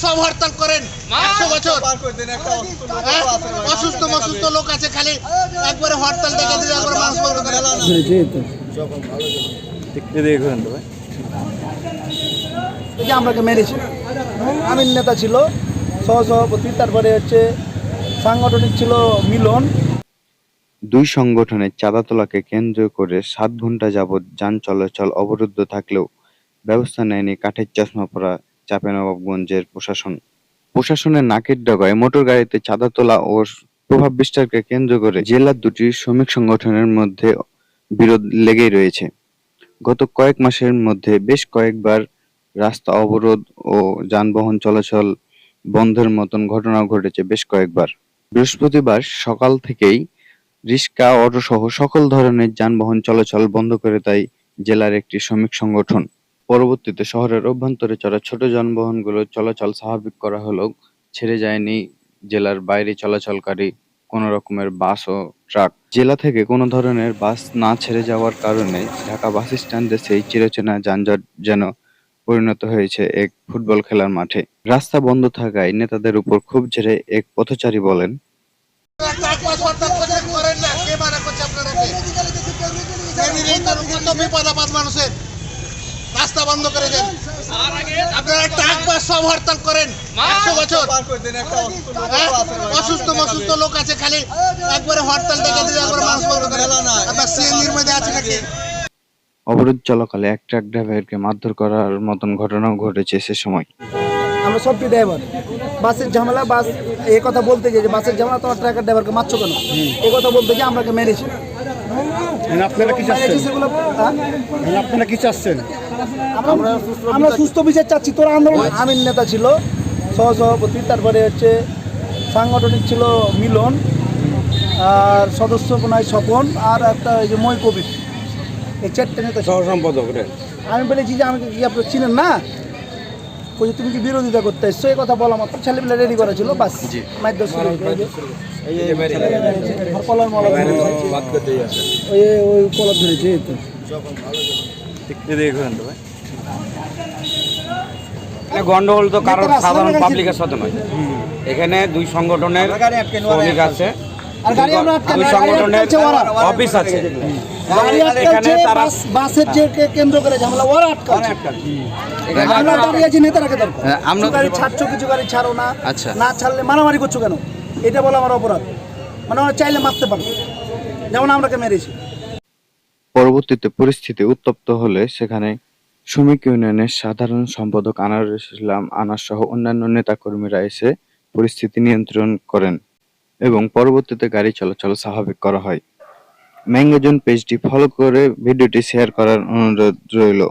সব হরতাল করেন 100 বছর অসুস্থ লোক আছে, খালি একবারে হরতাল ডেকে দিয়ে একবার মানুষ বন্ধ করে আমরাকে মেরেছি। আমির নেতা ছিল, সহসভাপতি, তারপরে হচ্ছে সাংগঠনিক ছিল মিলন। দুই সংগঠনের চাঁদা তোলাকে কেন্দ্র করে 7 ঘণ্টা যাবৎ যান চলাচল অবরুদ্ধ থাকলেও ব্যবস্থা নেয়নি কাঠের চশমা পরা চাঁপাইনবাবগঞ্জের প্রশাসন। প্রশাসনের নাকের ডগায় মোটর গাড়িতে চাঁদা তোলা ও প্রভাব বিস্তারকে কেন্দ্র করে জেলার দুটি শ্রমিক সংগঠনের মধ্যে বিরোধ লেগেই রয়েছে। গত কয়েক মাসের মধ্যে বেশ কয়েকবার রাস্তা অবরোধ ও যানবাহন চলাচল বন্ধের মতন ঘটনা ঘটেছে বেশ কয়েকবার। বৃহস্পতিবার সকাল থেকেই রিক্সা, অটোসহ সকল ধরনের যানবাহন চলাচল বন্ধ করে দেয় জেলার একটি শ্রমিক সংগঠন। পরবর্তীতে শহরের অভ্যন্তরে চলা ছোট যানবাহনগুলো চলাচল স্বাভাবিক করা হলেও ছেড়ে যায়নি জেলার বাইরে চলাচলকারী কোনো রকমের বাস ও ট্রাক। জেলা থেকে কোনো ধরনের বাস না ছেড়ে যাওয়ার কারণে ঢাকা বাস স্ট্যান্ডে সেই চিরচেনা যানজট যেন পরিণত হয়েছে এক ফুটবল খেলার মাঠে। রাস্তা বন্ধ থাকায় নেতাদের উপর ক্ষোভ ঝেড়ে এক পথচারী বলেন, মানুষের রাস্তা বন্ধ করে দেন, আপনারা ট্রাক বাস সব হরতাল করেন 100 বছর অসুস্থ লোক আছে, খালি একবারে হরতাল ডেকে দিয়ে একবার মানুষ বন্ধ করে আপনার সিএনজির মধ্যে আছে নাকি। অবরোধ চলাকালে এক ট্রাক ড্রাইভারকে মারধর করার মতন ঘটনাও ঘটেছে সে সময়। আমরা সবটি ড্রাইভার, বাসের ঝামেলা, বাস এই কথা বলতে গিয়ে যে বাসের ঝামেলা, তোমার ট্রাকের ড্রাইভারকে মারছো কেন, এই কথা বলতে গিয়ে আমরাকে মেরেছি। আপনারা কি চাচ্ছেন? আপনারা কি চাচ্ছেন? আমরা সুস্থ বিচার চাচ্ছি। তোরা আন্দোলন। আমির নেতা ছিল, সহসভাপতি, তারপরে হচ্ছে সাংগঠনিক ছিল মিলন, আর সদস্য নয় স্বপন, আর একটা ওই যে মই কবির, এই 4টে নেতা সহ সম্পাদক। আমি বলেছি যে আমাকে কি আপনার চিনেন না, ওই যে তুমি কি বিরোধিতা করতে এসছো, এই কথা বলা মাত্র ছেলেপিলে রেডি করা ছিল, বাস মাইদর শুরু ওই কলার ধরেছে। গন্ডগোল তো কারণ সাধারণ পাবলিকের সাথে নয়, এখানে দুই সংগঠনের শ্রমিক আছে, দুই সংগঠনের অফিস আছে, এখানে তারা বাসের যে কেন্দ্র করে ঝামেলা ওরা আটকাচ্ছে। আমরা দাঁড়িয়ে আছি, নেতারাকে দরকার। আমরা গাড়ি ছাড়ছো, কিছু গাড়ি ছাড়ো না, না ছাড়লে মারামারি করছো কেন, এটা বলা আমার অপরাধ। মানে ওরা চাইলে মারতে পারবে, যেমন আমরাকে মেরেছি। পরবর্তীতে পরিস্থিতি উত্তপ্ত হলে সেখানে শ্রমিক ইউনিয়নের সাধারণ সম্পাদক আনারুল ইসলাম আনাস সহ অন্যান্য নেতাকর্মীরা এসে পরিস্থিতি নিয়ন্ত্রণ করেন এবং পরবর্তীতে গাড়ি চলাচল স্বাভাবিক করা হয়। ম্যাগাজিন পেজটি ফলো করে ভিডিওটি শেয়ার করার অনুরোধ রইল।